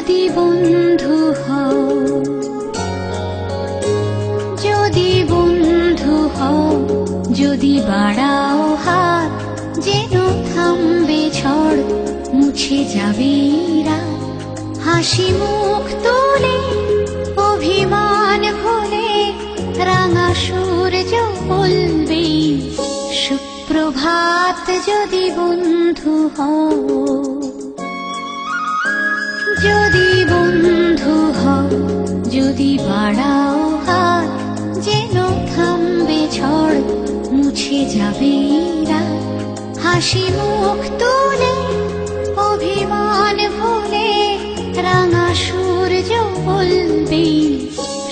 যদি বন্ধু হও, যদি বন্ধু হও, যদি বাড়াও হাত, যেন থামবে ঝড়, মুছে যাবে রাত। হাসি মুখ তুলে, অভিমান ভুলে, রাঙা সূর্য বলবে সুপ্রভাত। যদি বন্ধু হও, যদি বন্ধু হও, যদি বাড়াও হাত, যেন থামবে ঝড়, মুছে যাবে রাত। হাসি মুখ তুলে, অভিমান ভুলে, রাঙা সূর্য বলবে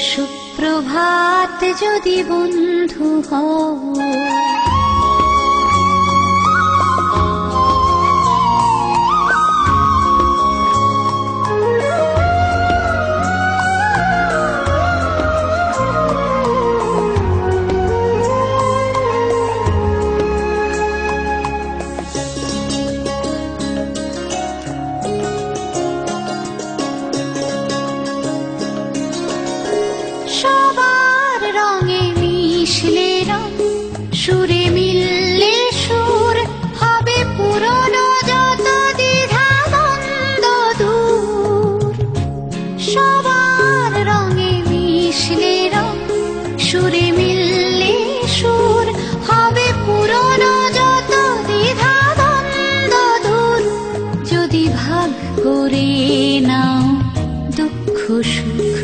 সুপ্রভাত। যদি বন্ধু হও, সবার রঙে মিশলে রং, সুরে মিললে সুর, হবে পুরনো যত দ্বিধা দ্বন্দ্ব দূর। সবার রঙে মিশলে রং, সুরে মিললে সুর, হবে পুরনো যত দ্বিধা দ্বন্দ্ব দূর। যদি ভাগ করে নাও দুঃখ সুখ,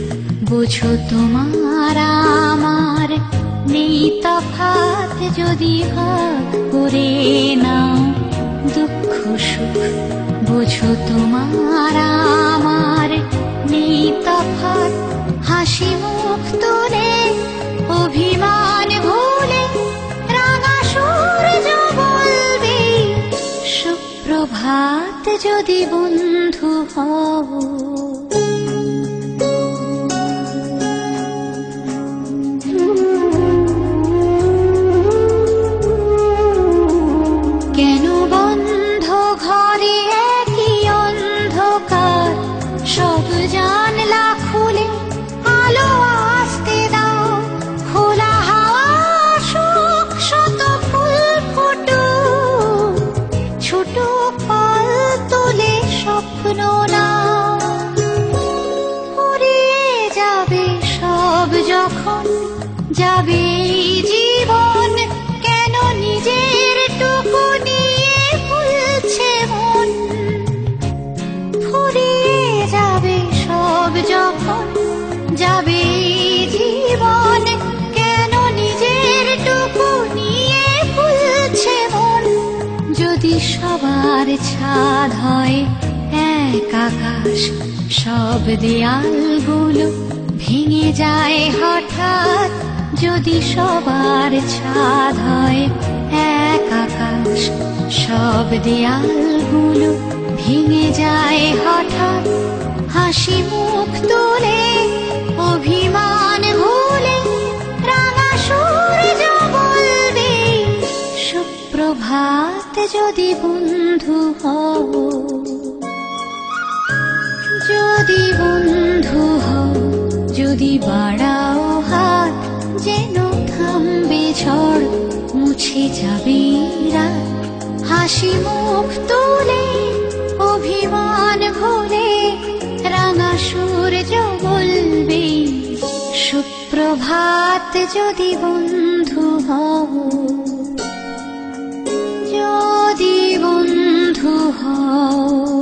বুঝো তোমার আমার নেই তফাৎ। যদি ভাগ করে নাও দুঃখ সুখ, বুঝো তোমার আমার নেই তফাৎ। হাসি মুখ তুলে, অভিমান ভুলে, রাঙা সূর্য বলবে সুপ্রভাত। যদি বন্ধু হও, কেন বন্ধ ঘরে একই অন্ধকার, সব জানলা খুলে আলো আসতে দাও। খোলা হাওয়া সুখ, শত ফুল ফুটুক, ছোট পাল তোলে স্বপ্ন নাও। ফুরিয়ে যাবে সব যখন, যাবে এই জীবন, কেন নিজের টুকু নিয়ে ভুলছে মন। ফুরিয়ে যাবে সব যখন, যাবে এই জীবন, কেন নিজের টুকু নিয়ে ভুলছে মন। যদি সবার ছাদ হয় এক আকাশ, সব দেয়ালগুলো ভেঙে যায় হঠাৎ। যদি সবার ছাদ হয় এক আকাশ, সব দেয়ালগুলো ভেঙে যায় হঠাৎ। হাসি মুখ তুলে, অভিমান ভুলে, রাঙা সূর্য বলবে সুপ্রভাত। যদি বন্ধু হও, যদি বন্ধু হও, যদি বাড়াও হাত, যেন থামবে ঝড়, মুছে যাবে রাত। হাসি মুখ তুলে, অভিমান ভুলে, রাঙা সূর্য বলবে সুপ্রভাত। যদি বন্ধু হও, যদি বন্ধু হও।